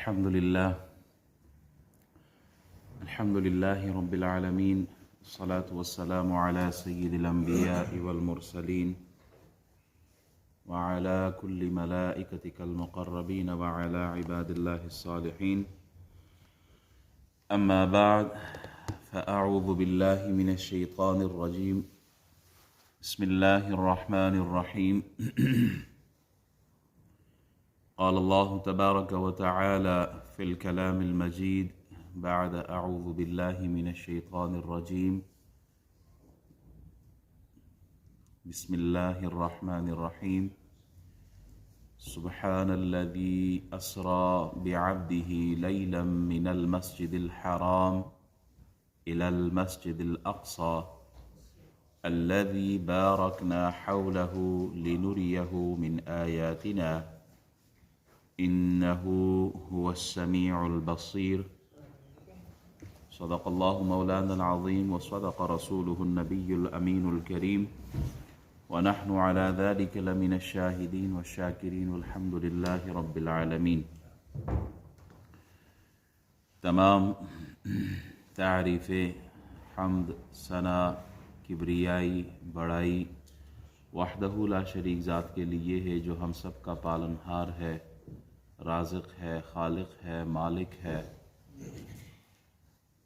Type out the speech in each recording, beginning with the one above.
الحمدللہ رب العالمین الصلاة والسلام علی سید الانبیاء والمرسلین وعلی کل ملائکتک المقربین وعلی عباد اللہ الصالحین اما بعد فاعوذ باللہ من الشیطان الرجیم بسم اللہ الرحمن الرحیم قال الله تبارك وتعالى في الكلام المجيد بعد أعوذ بالله من الشيطان الرجيم بسم الله الرحمن الرحيم سبحان الذي أسرى بعبده ليلا من المسجد الحرام إلى المسجد الأقصى الذي باركنا حوله لنريه من آياتنا إنه هو السميع البصير صدق الله مولانا العظيم وصدق رسوله النبي الأمين الكريم ونحن على ذلك لمن الشاهدين والشاكرين والحمد لله رب العالمين. تمام تعریف حمد ثنا کبریائی بڑائی وحدہ لا شریک ذات کے لیے ہے جو ہم سب کا پالنہار ہے، رازق ہے، خالق ہے، مالک ہے.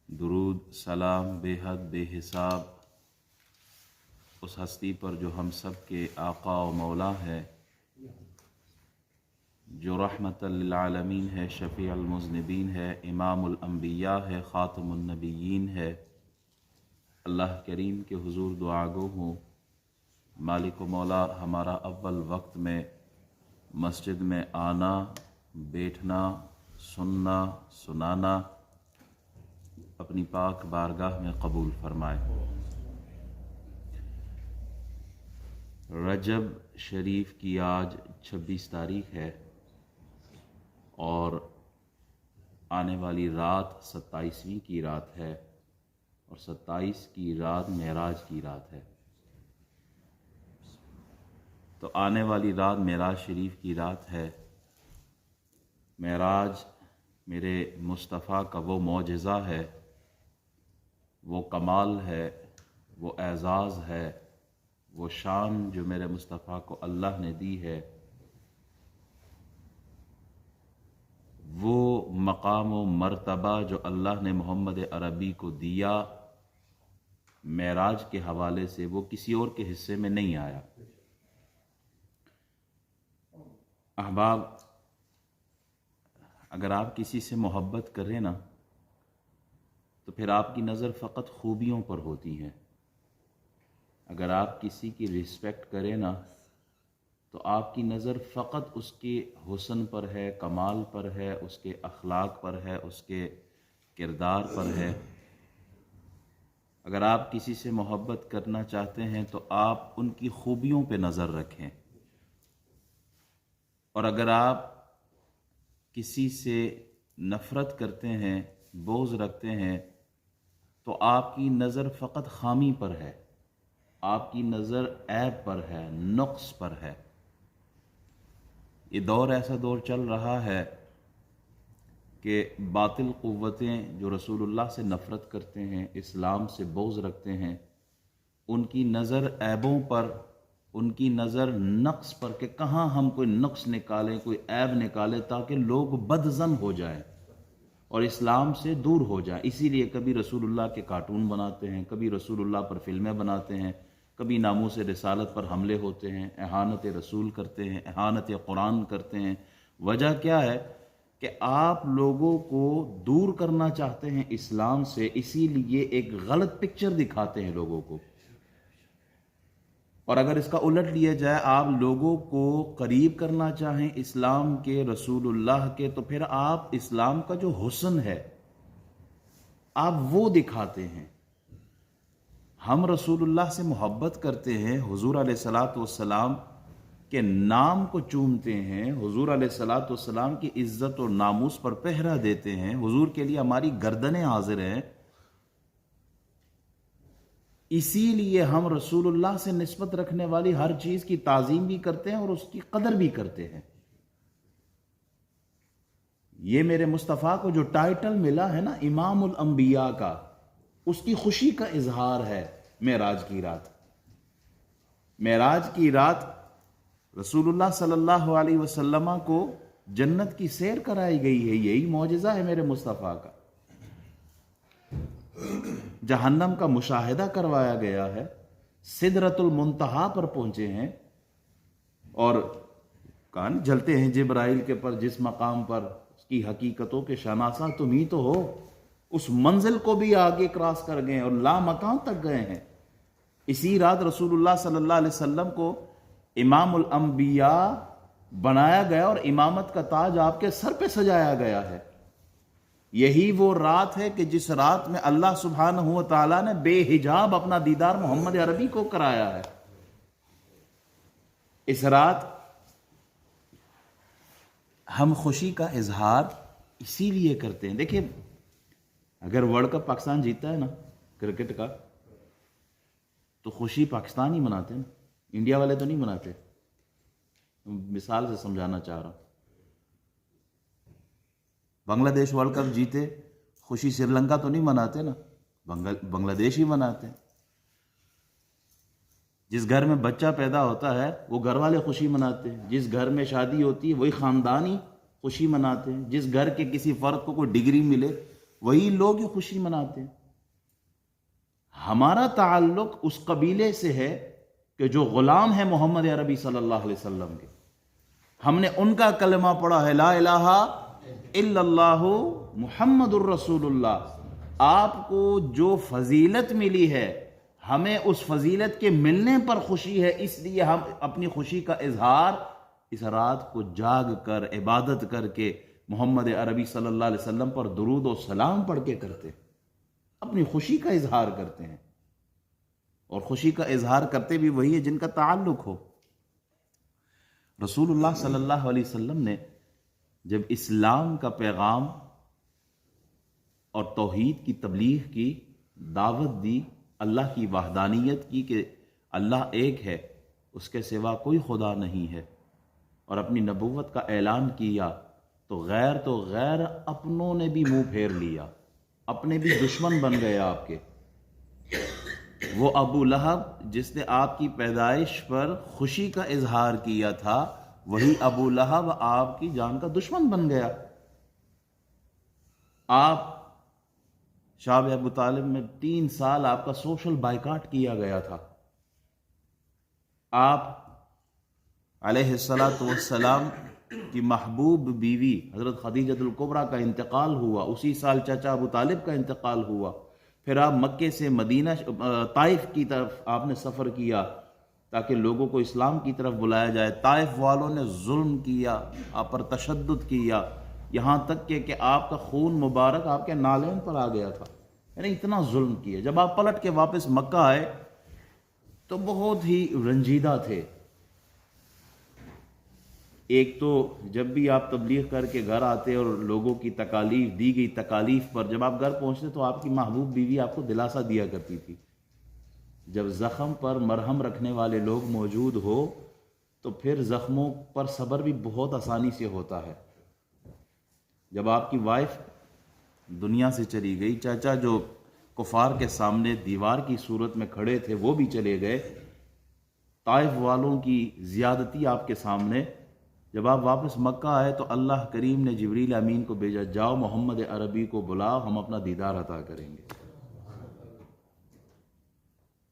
درود سلام بے حد بے حساب اس ہستی پر جو ہم سب کے آقا و مولا ہے، جو رحمت للعالمین ہے، شفیع المذنبین ہے، امام الانبیاء ہے، خاتم النبیین ہے. اللہ کریم کے حضور دعا گو ہوں مالک و مولا ہمارا اول وقت میں مسجد میں آنا، بیٹھنا، سننا، سنانا اپنی پاک بارگاہ میں قبول فرمائے. رجب شریف کی آج 26 تاریخ ہے اور آنے والی رات 27ویں کی رات ہے اور 27 کی رات معراج کی رات ہے. تو آنے والی رات معراج شریف کی رات ہے. معراج میرے مصطفیٰ کا وہ معجزہ ہے، وہ کمال ہے، وہ اعزاز ہے، وہ شان جو میرے مصطفیٰ کو اللہ نے دی ہے، وہ مقام و مرتبہ جو اللہ نے محمد عربی کو دیا معراج کے حوالے سے، وہ کسی اور کے حصے میں نہیں آیا. احباب، اگر آپ کسی سے محبت کریں نا تو پھر آپ کی نظر فقط خوبیوں پر ہوتی ہے. اگر آپ کسی کی رسپیکٹ کریں نا تو آپ کی نظر فقط اس کے حسن پر ہے، کمال پر ہے، اس کے اخلاق پر ہے، اس کے کردار پر ہے. اگر آپ کسی سے محبت کرنا چاہتے ہیں تو آپ ان کی خوبیوں پہ نظر رکھیں، اور اگر آپ کسی سے نفرت کرتے ہیں، بغض رکھتے ہیں، تو آپ کی نظر فقط خامی پر ہے، آپ کی نظر عیب پر ہے، نقص پر ہے. یہ دور ایسا دور چل رہا ہے کہ باطل قوتیں جو رسول اللہ سے نفرت کرتے ہیں، اسلام سے بغض رکھتے ہیں، ان کی نظر عیبوں پر، ان کی نظر نقص پر کہ کہاں ہم کوئی نقص نکالیں، کوئی عیب نکالیں تاکہ لوگ بدظن ہو جائیں اور اسلام سے دور ہو جائیں. اسی لیے کبھی رسول اللہ کے کارٹون بناتے ہیں، کبھی رسول اللہ پر فلمیں بناتے ہیں، کبھی ناموس رسالت پر حملے ہوتے ہیں، اہانت رسول کرتے ہیں، اہانت قرآن کرتے ہیں. وجہ کیا ہے کہ آپ لوگوں کو دور کرنا چاہتے ہیں اسلام سے، اسی لیے ایک غلط پکچر دکھاتے ہیں لوگوں کو. اور اگر اس کا الٹ لیا جائے، آپ لوگوں کو قریب کرنا چاہیں اسلام کے، رسول اللہ کے، تو پھر آپ اسلام کا جو حسن ہے آپ وہ دکھاتے ہیں. ہم رسول اللہ سے محبت کرتے ہیں، حضور علیہ الصلاۃ والسلام کے نام کو چومتے ہیں، حضور علیہ الصلاۃ والسلام کی عزت اور ناموس پر پہرا دیتے ہیں، حضور کے لیے ہماری گردنیں حاضر ہیں. اسی لیے ہم رسول اللہ سے نسبت رکھنے والی ہر چیز کی تعظیم بھی کرتے ہیں اور اس کی قدر بھی کرتے ہیں. یہ میرے مصطفیٰ کو جو ٹائٹل ملا ہے نا امام الانبیاء کا، اس کی خوشی کا اظہار ہے معراج کی رات۔ معراج کی رات رسول اللہ صلی اللہ علیہ وسلم کو جنت کی سیر کرائی گئی ہے، یہی معجزہ ہے میرے مصطفیٰ کا۔ جہنم کا مشاہدہ کروایا گیا ہے، سدرۃ المنتہا پر پہنچے ہیں، اور کان جلتے ہیں جبرائیل کے پر جس مقام پر اس کی حقیقتوں کے شناسہ تم ہی تو ہو، اس منزل کو بھی آگے کراس کر گئے اور لا مکان تک گئے ہیں۔ اسی رات رسول اللہ صلی اللہ علیہ وسلم کو امام الانبیاء بنایا گیا اور امامت کا تاج آپ کے سر پہ سجایا گیا ہے۔ یہی وہ رات ہے کہ جس رات میں اللہ سبحانہ و تعالیٰ نے بے حجاب اپنا دیدار محمد عربی کو کرایا ہے۔ اس رات ہم خوشی کا اظہار اسی لیے کرتے ہیں۔ دیکھیں، اگر ورلڈ کپ پاکستان جیتا ہے نا کرکٹ کا، تو خوشی پاکستان ہی مناتے ہیں نا، انڈیا والے تو نہیں مناتے۔ مثال سے سمجھانا چاہ رہا ہوں، بنگلہ دیش ورلڈ کپ جیتے، خوشی سری لنکا تو نہیں مناتے نا، بنگلہ دیش ہی مناتے ہیں۔ جس گھر میں بچہ پیدا ہوتا ہے وہ گھر والے خوشی مناتے ہیں، جس گھر میں شادی ہوتی ہے وہی خاندان ہی خوشی مناتے ہیں، جس گھر کے کسی فرد کو کوئی ڈگری ملے وہی لوگ ہی خوشی مناتے ہیں۔ ہمارا تعلق اس قبیلے سے ہے کہ جو غلام ہے محمد عربی صلی اللہ علیہ وسلم کے۔ ہم نے ان کا کلمہ پڑھا ہے، لا الہ الا اللہ محمد الرسول اللہ۔ آپ کو جو فضیلت ملی ہے ہمیں اس فضیلت کے ملنے پر خوشی ہے، اس لیے ہم اپنی خوشی کا اظہار اس رات کو جاگ کر عبادت کر کے محمد عربی صلی اللہ علیہ وسلم پر درود و سلام پڑھ کے کرتے ہیں، اپنی خوشی کا اظہار کرتے ہیں۔ اور خوشی کا اظہار کرتے بھی وہی ہے جن کا تعلق ہو۔ رسول اللہ صلی اللہ علیہ وسلم نے جب اسلام کا پیغام اور توحید کی تبلیغ کی، دعوت دی، اللہ کی وحدانیت کی کہ اللہ ایک ہے، اس کے سوا کوئی خدا نہیں ہے، اور اپنی نبوت کا اعلان کیا، تو غیر اپنوں نے بھی منہ پھیر لیا، اپنے بھی دشمن بن گئے آپ کے۔ وہ ابو لہب جس نے آپ کی پیدائش پر خوشی کا اظہار کیا تھا، وہی ابو لہب آپ کی جان کا دشمن بن گیا۔ آپ شاب ابو طالب میں 3 سال آپ کا سوشل بائیکاٹ کیا گیا تھا۔ آپ علیہ السلام کی محبوب بیوی حضرت خدیجہ الکبریٰ کا انتقال ہوا، اسی سال چچا ابو طالب کا انتقال ہوا۔ پھر آپ مکے سے مدینہ طائف کی طرف آپ نے سفر کیا تاکہ لوگوں کو اسلام کی طرف بلایا جائے۔ طائف والوں نے ظلم کیا، آپ پر تشدد کیا، یہاں تک کہ آپ کا خون مبارک آپ کے نالین پر آ گیا تھا، یعنی اتنا ظلم کیا۔ جب آپ پلٹ کے واپس مکہ آئے تو بہت ہی رنجیدہ تھے۔ ایک تو جب بھی آپ تبلیغ کر کے گھر آتے اور لوگوں کی تکالیف دی گئی تکالیف پر جب آپ گھر پہنچتے تو آپ کی محبوب بیوی آپ کو دلاسا دیا کرتی تھی۔ جب زخم پر مرہم رکھنے والے لوگ موجود ہو تو پھر زخموں پر صبر بھی بہت آسانی سے ہوتا ہے۔ جب آپ کی وائف دنیا سے چلی گئی، چاچا جو کفار کے سامنے دیوار کی صورت میں کھڑے تھے وہ بھی چلے گئے، طائف والوں کی زیادتی آپ کے سامنے، جب آپ واپس مکہ آئے تو اللہ کریم نے جبریل امین کو بھیجا، جاؤ محمد عربی کو بلاؤ، ہم اپنا دیدار عطا کریں گے۔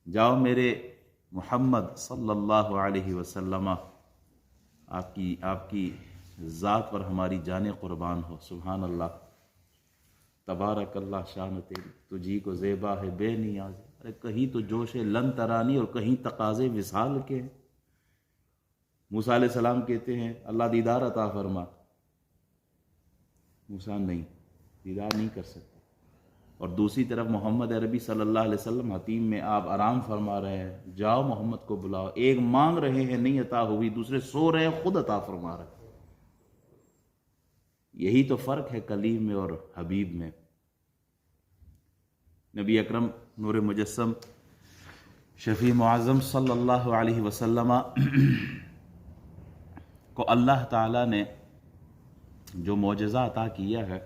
جاؤ میرے محمد صلی اللہ علیہ وسلم، آپ کی ذات پر ہماری جانیں قربان ہو۔ سبحان اللہ، تبارک اللہ شان تیری، تجھی کو زیبا ہے بے نیاز۔ ارے کہیں تو جوش لن ترانی اور کہیں تقاضے وصال کے۔ موسیٰ علیہ السلام کہتے ہیں اللہ دیدار عطا فرما، موسیٰ نہیں، دیدار نہیں کر سکتے۔ اور دوسری طرف محمد عربی صلی اللہ علیہ وسلم حتیم میں آپ آرام فرما رہے ہیں، جاؤ محمد کو بلاؤ۔ ایک مانگ رہے ہیں نہیں عطا ہوئی، دوسرے سو رہے ہیں خود عطا فرما رہے ہیں۔ یہی تو فرق ہے کلیم میں اور حبیب میں۔ نبی اکرم نور مجسم شفیع معظم صلی اللہ علیہ وسلم کو اللہ تعالیٰ نے جو معجزہ عطا کیا ہے.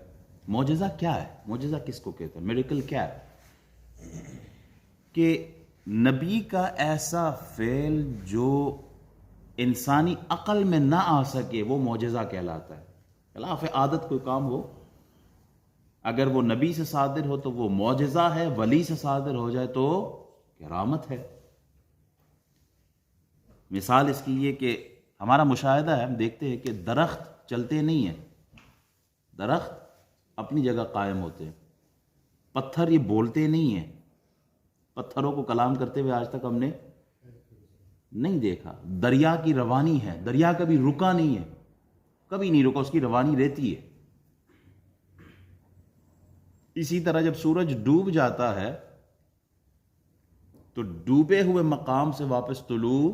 معجزہ کیا ہے؟ معجزہ کس کو کہتے ہیں؟ میریکل کیا ہے؟ کہ نبی کا ایسا فعل جو انسانی عقل میں نہ آ سکے وہ معجزہ کہلاتا ہے. خلاف عادت کوئی کام ہو، اگر وہ نبی سے صادر ہو تو وہ معجزہ ہے، ولی سے صادر ہو جائے تو کرامت ہے. مثال اس کی یہ کہ ہمارا مشاہدہ ہے، ہم دیکھتے ہیں کہ درخت چلتے نہیں ہیں، درخت اپنی جگہ قائم ہوتے ہیں. پتھر یہ بولتے نہیں ہیں، پتھروں کو کلام کرتے ہوئے آج تک ہم نے نہیں دیکھا. دریا کی روانی ہے، دریا کبھی رکا نہیں ہے، کبھی نہیں رکا، اس کی روانی رہتی ہے. اسی طرح جب سورج ڈوب جاتا ہے تو ڈوبے ہوئے مقام سے واپس طلوع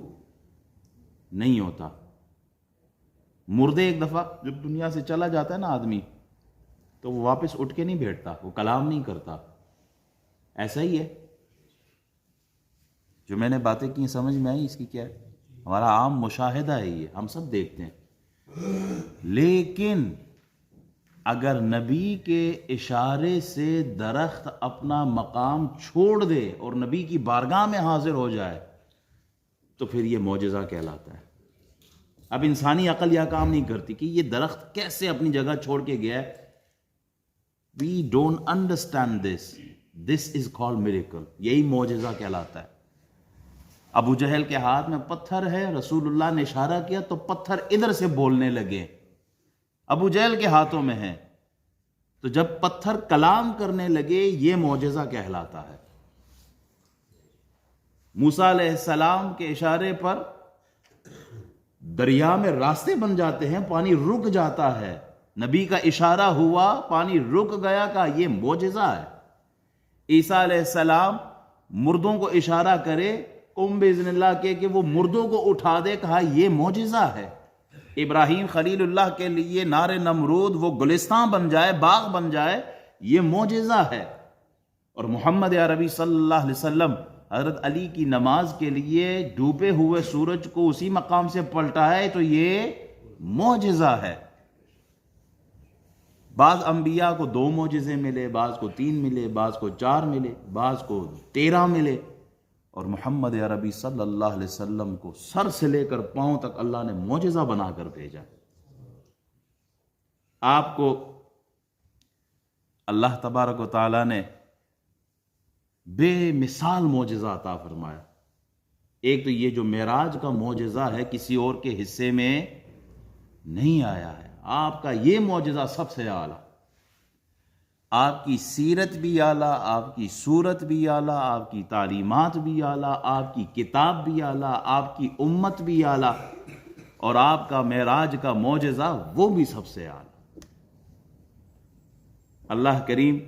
نہیں ہوتا. مردے ایک دفعہ جب دنیا سے چلا جاتا ہے نا آدمی، تو وہ واپس اٹھ کے نہیں بیٹھتا، وہ کلام نہیں کرتا. ایسا ہی ہے. جو میں نے باتیں کی سمجھ میں آئی؟ اس کی کیا ہے؟ ہمارا عام مشاہدہ ہے، یہ ہم سب دیکھتے ہیں. لیکن اگر نبی کے اشارے سے درخت اپنا مقام چھوڑ دے اور نبی کی بارگاہ میں حاضر ہو جائے تو پھر یہ معجزہ کہلاتا ہے. اب انسانی عقل یہ کام نہیں کرتی کہ یہ درخت کیسے اپنی جگہ چھوڑ کے گیا ہے. We don't understand this is called miracle. یہی معجزہ کہلاتا ہے. ابو جہل کے ہاتھ میں پتھر ہے، رسول اللہ نے اشارہ کیا تو پتھر ادھر سے بولنے لگے. ابو جہل کے ہاتھوں میں ہے، تو جب پتھر کلام کرنے لگے یہ معجزہ کہلاتا ہے. موسیٰ علیہ السلام کے اشارے پر دریا میں راستے بن جاتے ہیں، پانی رک جاتا ہے. نبی کا اشارہ ہوا، پانی رک گیا، کہا یہ معجزہ ہے. عیسیٰ علیہ السلام مردوں کو اشارہ کرے، قم باذن اللہ کہ وہ مردوں کو اٹھا دے، کہا یہ معجزہ ہے. ابراہیم خلیل اللہ کے لیے نار نمرود وہ گلستان بن جائے، باغ بن جائے، یہ معجزہ ہے. اور محمد عربی صلی اللہ علیہ وسلم حضرت علی کی نماز کے لیے ڈوبے ہوئے سورج کو اسی مقام سے پلٹائے تو یہ معجزہ ہے. بعض انبیاء کو 2 معجزے ملے، بعض کو 3 ملے، بعض کو 4 ملے، بعض کو 13 ملے. اور محمد عربی صلی اللہ علیہ وسلم کو سر سے لے کر پاؤں تک اللہ نے معجزہ بنا کر بھیجا. آپ کو اللہ تبارک و تعالیٰ نے بے مثال معجزہ عطا فرمایا. ایک تو یہ جو معراج کا معجزہ ہے کسی اور کے حصے میں نہیں آیا ہے. آپ کا یہ معجزہ سب سے اعلیٰ. آپ کی سیرت بھی اعلیٰ، آپ کی صورت بھی اعلیٰ، آپ کی تعلیمات بھی اعلیٰ، آپ کی کتاب بھی اعلیٰ، آپ کی امت بھی اعلیٰ، اور آپ کا معراج کا معجزہ وہ بھی سب سے اعلیٰ. اللہ کریم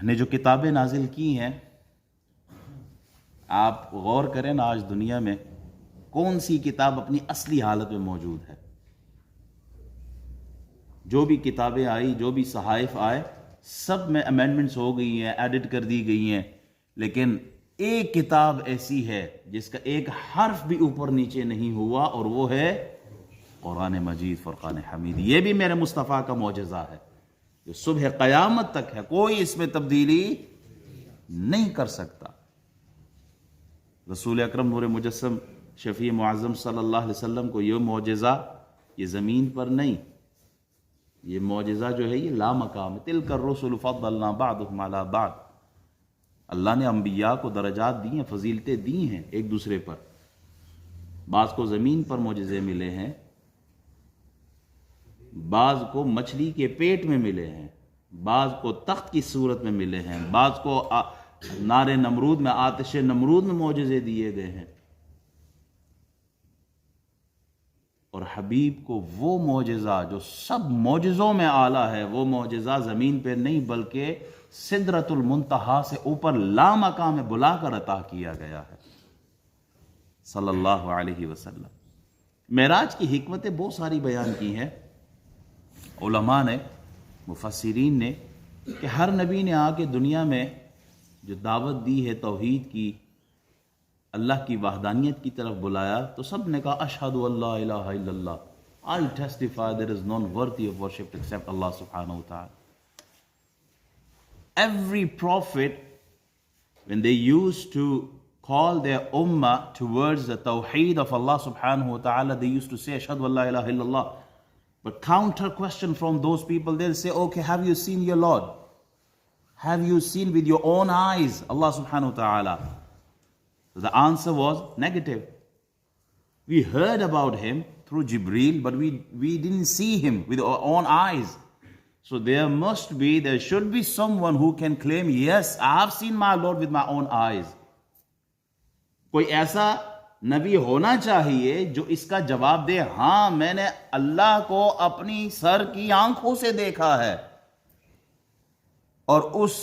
نے جو کتابیں نازل کی ہیں، آپ غور کریں نا، آج دنیا میں کون سی کتاب اپنی اصلی حالت میں موجود ہے؟ جو بھی کتابیں آئی، جو بھی صحائف آئے، سب میں امینڈمنٹس ہو گئی ہیں، ایڈٹ کر دی گئی ہیں. لیکن ایک کتاب ایسی ہے جس کا ایک حرف بھی اوپر نیچے نہیں ہوا، اور وہ ہے قرآن مجید فرقان حمید. یہ بھی میرے مصطفیٰ کا معجزہ ہے جو صبح قیامت تک ہے، کوئی اس میں تبدیلی نہیں کر سکتا. رسول اکرم نور مجسم شفیع معظم صلی اللہ علیہ وسلم کو یہ معجزہ یہ زمین پر نہیں، یہ معجزہ جو ہے یہ لا مقام. تلک الرسل فضلنا بعضهم علی بعض. اللہ نے انبیاء کو درجات دی ہیں، فضیلتیں دی ہیں ایک دوسرے پر. بعض کو زمین پر معجزے ملے ہیں، بعض کو مچھلی کے پیٹ میں ملے ہیں، بعض کو تخت کی صورت میں ملے ہیں، بعض کو نار نمرود میں، آتش نمرود میں معجزے دیے گئے ہیں. اور حبیب کو وہ معجزہ جو سب معجزوں میں اعلیٰ ہے، وہ معجزہ زمین پہ نہیں بلکہ سدرۃ المنتہا سے اوپر لامقام میں بلا کر عطا کیا گیا ہے صلی اللہ علیہ وسلم. معراج کی حکمتیں بہت ساری بیان کی ہیں علماء نے، مفسرین نے، کہ ہر نبی نے آ کے دنیا میں جو دعوت دی ہے توحید کی، اللہ کی وحدانیت کی طرف بلایا، تو سب نے کہا اشہد ان لا الہ الا اللہ. I testify there is none worthy of worship except Allah subhanahu wa ta'ala. Every prophet, when they used to call their ummah towards the tawheed of Allah subhanahu wa ta'ala, they used to say, Ashhadu an la ilaha illallah. But counter question from those people, they'll say, okay, have you seen your Lord? Have you seen with your own eyes Allah subhanahu wa ta'ala? So the answer was negative. We heard about him through Jibreel, but we didn't see him with our own eyes. So there should be someone who can claim, yes, I have seen my Lord with my own eyes. کوئی ایسا نبی ہونا چاہیے جو اس کا جواب دے، ہاں میں نے اللہ کو اپنی سر کی آنکھوں سے دیکھا ہے، اور اس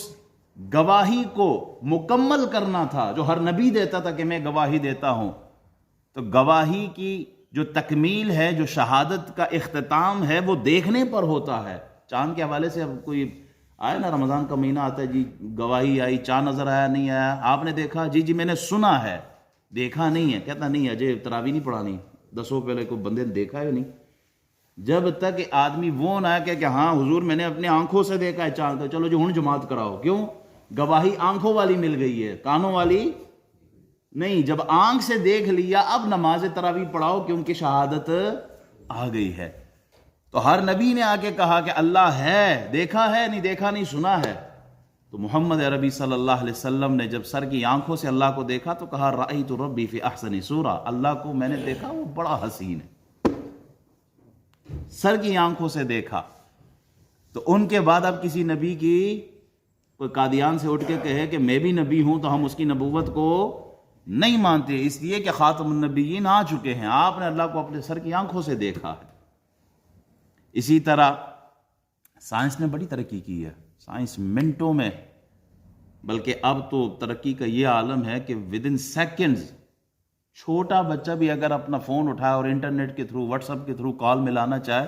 گواہی کو مکمل کرنا تھا جو ہر نبی دیتا تھا کہ میں گواہی دیتا ہوں. تو گواہی کی جو تکمیل ہے، جو شہادت کا اختتام ہے، وہ دیکھنے پر ہوتا ہے. چاند کے حوالے سے اب کوئی آئے نا، رمضان کا مہینہ آتا ہے، جی گواہی آئی، چاند نظر آیا نہیں آیا، آپ نے دیکھا؟ جی میں نے سنا ہے، دیکھا نہیں ہے. کہتا نہیں اجے تراوی نہیں پڑھانی، 10 پہلے کوئی بندے نے دیکھا ہے نہیں. جب تک آدمی وہ نہ کہ ہاں حضور میں نے اپنی آنکھوں سے دیکھا ہے چاند، تو چلو جو ہن جماعت کراؤ. کیوں؟ گواہی آنکھوں والی مل گئی ہے، کانوں والی نہیں. جب آنکھ سے دیکھ لیا اب نماز تراوی پڑھاؤ کیونکہ شہادت آ گئی ہے. تو ہر نبی نے آ کے کہا کہ اللہ ہے، دیکھا ہے نہیں، دیکھا نہیں، سنا ہے. تو محمد عربی صلی اللہ علیہ وسلم نے جب سر کی آنکھوں سے اللہ کو دیکھا تو کہا رأیت ربی فی احسن صورہ، اللہ کو میں نے دیکھا وہ بڑا حسین ہے. سر کی آنکھوں سے دیکھا. تو ان کے بعد اب کسی نبی کی کوئی قادیان سے اٹھ کے کہے کہ میں بھی نبی ہوں تو ہم اس کی نبوت کو نہیں مانتے، اس لیے کہ خاتم النبیین آ چکے ہیں، آپ نے اللہ کو اپنے سر کی آنکھوں سے دیکھا ہے. اسی طرح سائنس نے بڑی ترقی کی ہے. سائنس منٹوں میں، بلکہ اب تو ترقی کا یہ عالم ہے کہ ودن سیکنڈز چھوٹا بچہ بھی اگر اپنا فون اٹھائے اور انٹرنیٹ کے تھرو، واٹس ایپ کے تھرو کال ملانا چاہے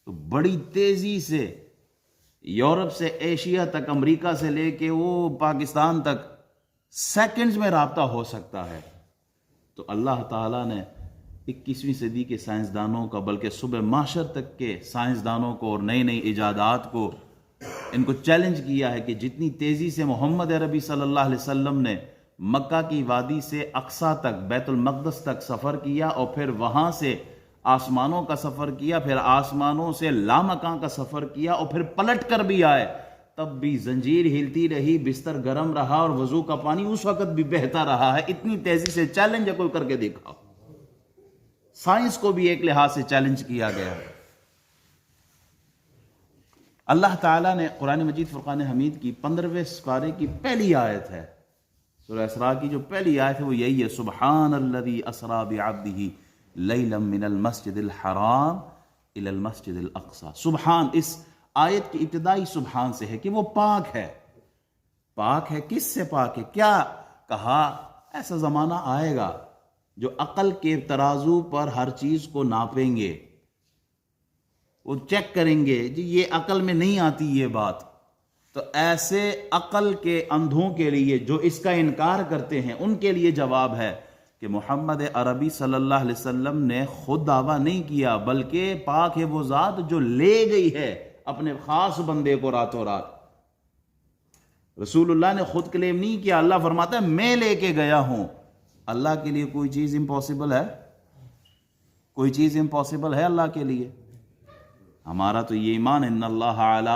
تو بڑی تیزی سے یورپ سے ایشیا تک، امریکہ سے لے کے وہ پاکستان تک سیکنڈز میں رابطہ ہو سکتا ہے. تو اللہ تعالیٰ نے 21ویں صدی کے سائنسدانوں کا، بلکہ صبح محشر تک کے سائنسدانوں کو اور نئی نئی ایجادات کو، ان کو چیلنج کیا ہے کہ جتنی تیزی سے محمد عربی صلی اللہ علیہ وسلم نے مکہ کی وادی سے اقصیٰ تک، بیت المقدس تک سفر کیا، اور پھر وہاں سے آسمانوں کا سفر کیا، پھر آسمانوں سے لامکاں کا سفر کیا، اور پھر پلٹ کر بھی آئے، تب بھی زنجیر ہلتی رہی، بستر گرم رہا، اور وضو کا پانی اس وقت بھی بہتا رہا ہے. اتنی تیزی سے چیلنج کوئی کر کے دیکھا. سائنس کو بھی ایک لحاظ سے چیلنج کیا گیا ہے. اللہ تعالیٰ نے قرآن مجید فرقان حمید کی 15ویں سپارے کی پہلی آیت ہے، سورہ اسراء کی جو پہلی آیت ہے وہ یہی ہے، سبحان الذی اسریٰ بعبدہ لیلا من المسجد الحرام الی المسجد الاقصی. سبحان، اس آیت کی ابتدائی سبحان سے ہے کہ وہ پاک ہے. پاک ہے، کس سے پاک ہے؟ کیا کہا؟ ایسا زمانہ آئے گا جو عقل کے ترازو پر ہر چیز کو ناپیں گے، وہ چیک کریں گے، جی یہ عقل میں نہیں آتی یہ بات. تو ایسے عقل کے اندھوں کے لیے جو اس کا انکار کرتے ہیں، ان کے لیے جواب ہے کہ محمد عربی صلی اللہ علیہ وسلم نے خود دعویٰ نہیں کیا، بلکہ پاک ہے وہ ذات جو لے گئی ہے اپنے خاص بندے کو راتوں رات. رسول اللہ نے خود کلیم نہیں کیا، اللہ فرماتا ہے میں لے کے گیا ہوں. اللہ کے لیے کوئی چیز امپاسبل ہے؟ کوئی چیز امپاسبل ہے اللہ کے لیے؟ ہمارا تو یہ ایمان، ان اللہ علی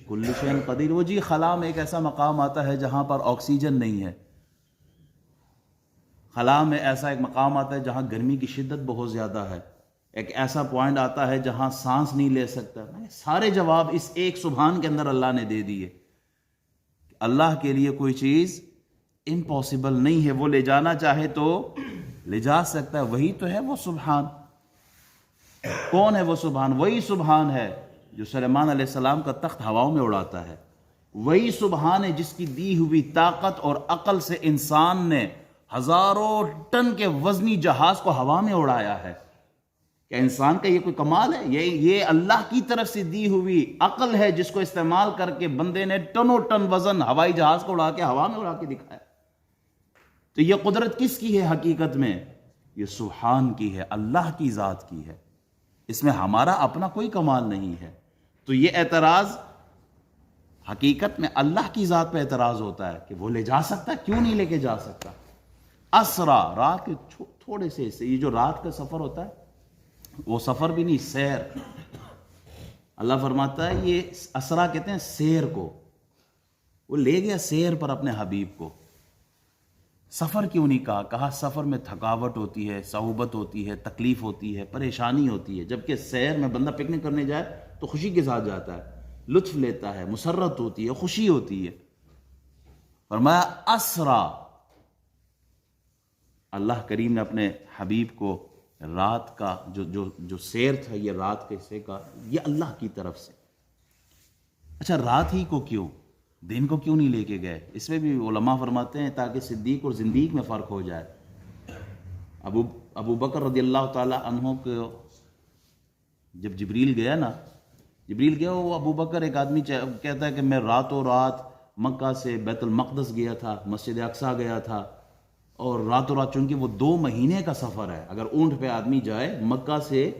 کل شیء قدیر. وہ جی خلا میں ایک ایسا مقام آتا ہے جہاں پر آکسیجن نہیں ہے. خلا میں ایسا ایک مقام آتا ہے جہاں گرمی کی شدت بہت زیادہ ہے. ایک ایسا پوائنٹ آتا ہے جہاں سانس نہیں لے سکتا. سارے جواب اس ایک سبحان کے اندر اللہ نے دے دیے. اللہ کے لیے کوئی چیز امپاسبل نہیں ہے، وہ لے جانا چاہے تو لے جا سکتا ہے. وہی تو ہے وہ سبحان. کون ہے وہ سبحان؟ وہی سبحان ہے جو سلیمان علیہ السلام کا تخت ہواؤں میں اڑاتا ہے. وہی سبحان ہے جس کی دی ہوئی طاقت اور عقل سے انسان نے ہزاروں ٹن کے وزنی جہاز کو ہوا میں اڑایا ہے. کیا انسان کا یہ کوئی کمال ہے؟ یہ اللہ کی طرف سے دی ہوئی عقل ہے جس کو استعمال کر کے بندے نے ٹنوں ٹن وزن ہوائی جہاز کو اڑا کے ہوا میں اڑا کے دکھایا. تو یہ قدرت کس کی ہے حقیقت میں؟ یہ سبحان کی ہے، اللہ کی ذات کی ہے. اس میں ہمارا اپنا کوئی کمال نہیں ہے. تو یہ اعتراض حقیقت میں اللہ کی ذات پہ اعتراض ہوتا ہے کہ وہ لے جا سکتا ہے، کیوں نہیں لے کے جا سکتا. اسرا، رات کے تھوڑے سے حصے، یہ جو رات کا سفر ہوتا ہے وہ سفر بھی نہیں، سیر. اللہ فرماتا ہے یہ اسرا کہتے ہیں سیر کو، وہ لے گیا سیر پر اپنے حبیب کو. سفر کیوں نہیں کہا؟ کہا سفر میں تھکاوٹ ہوتی ہے، صعوبت ہوتی ہے، تکلیف ہوتی ہے، پریشانی ہوتی ہے. جبکہ سیر میں بندہ پکنک کرنے جائے تو خوشی کے ساتھ جاتا ہے، لطف لیتا ہے، مسرت ہوتی ہے، خوشی ہوتی ہے. فرمایا اسرا، اللہ کریم نے اپنے حبیب کو رات کا جو سیر تھا، یہ رات کے حصے کا، یہ اللہ کی طرف سے. اچھا رات ہی کو کیوں، دن کو کیوں نہیں لے کے گئے؟ اس میں بھی علماء فرماتے ہیں تاکہ صدیق اور زندیق میں فرق ہو جائے. ابو بکر رضی اللہ تعالی عنہ کو جب جبریل گیا نا، جبریل گیا، وہ ابو بکر ایک آدمی کہتا ہے کہ میں راتوں رات مکہ سے بیت المقدس گیا تھا، مسجد اقصیٰ گیا تھا، اور راتوں رات، چونکہ وہ 2 مہینے کا سفر ہے. اگر اونٹ پہ آدمی جائے مکہ سے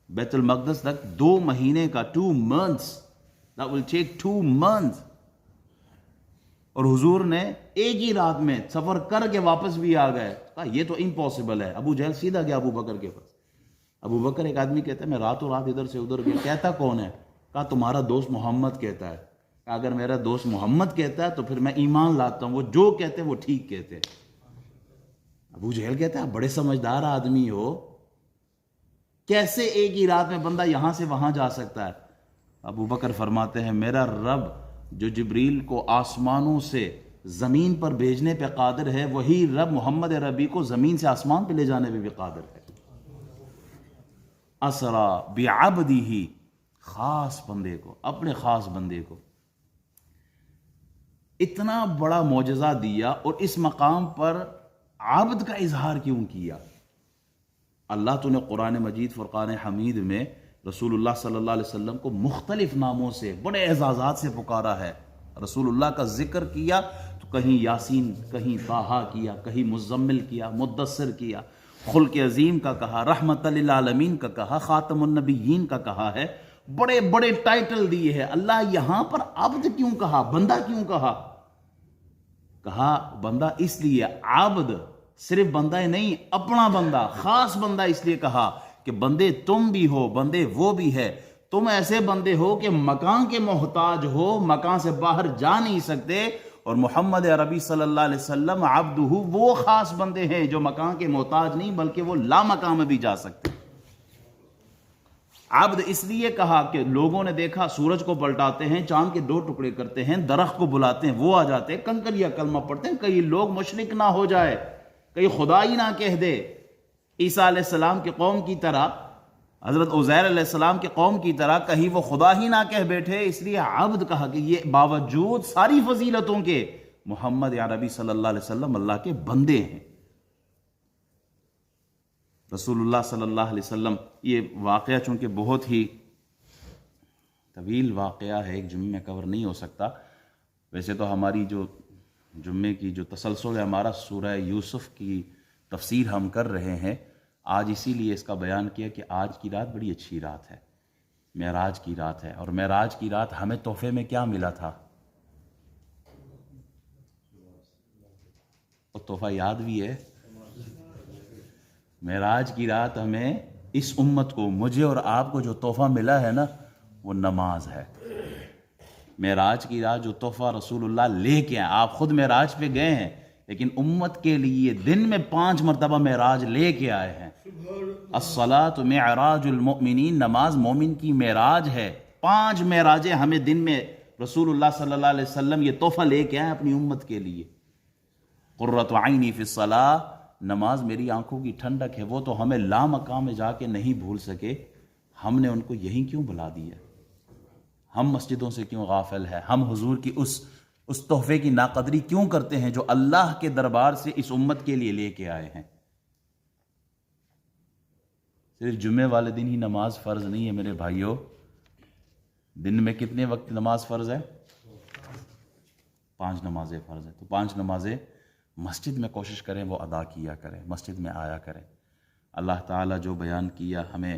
بیت المقدس تک 2 مہینے کا، 2 months، that will take 2 months. اور حضور نے ایک ہی رات میں سفر کر کے واپس بھی آ گئے. کہا یہ تو امپاسبل ہے. ابو جہل سیدھا گیا ابو بکر کے پاس. ابو بکر، ایک آدمی کہتا ہے میں راتوں رات ادھر سے ادھر گیا. کہتا کون ہے؟ کہا تمہارا دوست محمد کہتا ہے. کہا اگر میرا دوست محمد کہتا ہے تو پھر میں ایمان لاتا ہوں، وہ جو کہتے ہیں وہ ٹھیک کہتے ہیں. ابو جہل کہتا ہے آپ بڑے سمجھدار آدمی ہو، کیسے ایک ہی رات میں بندہ یہاں سے وہاں جا سکتا ہے؟ ابو بکر فرماتے ہیں میرا رب جو جبریل کو آسمانوں سے زمین پر بھیجنے پہ قادر ہے، وہی رب محمد عربی کو زمین سے آسمان پہ لے جانے پہ بھی قادر ہے. اسرا بعبدہ، خاص بندے کو، اپنے خاص بندے کو اتنا بڑا معجزہ دیا، اور اس مقام پر عبد کا اظہار کیوں کیا؟ اللہ تو نے قرآن مجید فرقان حمید میں رسول اللہ صلی اللہ علیہ وسلم کو مختلف ناموں سے، بڑے اعزازات سے پکارا ہے. رسول اللہ کا ذکر کیا تو کہیں یاسین، کہیں طٰہٰ کیا، کہیں مزمل کیا، مدثر کیا، خلق عظیم کا کہا، رحمت للعالمین کا کہا، خاتم النبیین کا کہا ہے. بڑے بڑے ٹائٹل دیے ہیں. اللہ یہاں پر عبد کیوں کہا، بندہ کیوں کہا؟ کہا بندہ اس لیے، عبد صرف بندہ نہیں، اپنا بندہ، خاص بندہ. اس لیے کہا کہ بندے تم بھی ہو، بندے وہ بھی ہے. تم ایسے بندے ہو کہ مکان کے محتاج ہو، مکان سے باہر جا نہیں سکتے، اور محمد عربی صلی اللہ علیہ وسلم عبدہ، وہ خاص بندے ہیں جو مکان کے محتاج نہیں بلکہ وہ لا مکان میں بھی جا سکتے. عبد اس لیے کہا کہ لوگوں نے دیکھا سورج کو پلٹاتے ہیں، چاند کے 2 ٹکڑے کرتے ہیں، درخت کو بلاتے ہیں، وہ آ جاتے ہیں، کنکریا کلمہ پڑھتے ہیں. کئی لوگ مشرک نہ ہو جائے، کئی خدا ہی نہ کہہ دے، عیسیٰ علیہ السلام کی قوم کی طرح، حضرت عزیر علیہ السلام کی قوم کی طرح کہیں وہ خدا ہی نہ کہہ بیٹھے. اس لیے عبد کہا کہ یہ باوجود ساری فضیلتوں کے محمد عربی صلی اللہ علیہ وسلم اللہ کے بندے ہیں. رسول اللہ صلی اللہ علیہ وسلم، یہ واقعہ چونکہ بہت ہی طویل واقعہ ہے، ایک جمعے میں کور نہیں ہو سکتا. ویسے تو ہماری جو جمعے کی جو تسلسل ہے ہمارا، سورہ یوسف کی تفسیر ہم کر رہے ہیں. آج اسی لیے اس کا بیان کیا کہ آج کی رات بڑی اچھی رات ہے، معراج کی رات ہے. اور معراج کی رات ہمیں تحفے میں کیا ملا تھا؟ وہ تحفہ یاد بھی ہے. معراج کی رات ہمیں، اس امت کو، مجھے اور آپ کو جو تحفہ ملا ہے نا، وہ نماز ہے. معراج کی رات جو تحفہ رسول اللہ لے کے آئے، آپ خود معراج پہ گئے ہیں لیکن امت کے لیے دن میں 5 مرتبہ معراج لے کے آئے ہیں. الصلاۃ معراج المؤمنین، نماز مومن کی معراج ہے. 5 معراجیں ہمیں دن میں رسول اللہ صلی اللہ علیہ وسلم یہ تحفہ لے کے آئے اپنی امت کے لیے. قرۃ عینی فی الصلاۃ، نماز میری آنکھوں کی ٹھنڈک ہے. وہ تو ہمیں لامقام میں جا کے نہیں بھول سکے، ہم نے ان کو یہیں کیوں بلا دیا؟ ہم مسجدوں سے کیوں غافل ہے؟ ہم حضور کی اس تحفے کی ناقدری کیوں کرتے ہیں جو اللہ کے دربار سے اس امت کے لیے لے کے آئے ہیں؟ صرف جمعے والے دن ہی نماز فرض نہیں ہے میرے بھائیوں. دن میں کتنے وقت نماز فرض ہے؟ 5 نمازیں فرض ہے. تو 5 نمازیں مسجد میں کوشش کریں وہ ادا کیا کریں، مسجد میں آیا کریں. اللہ تعالیٰ جو بیان کیا ہمیں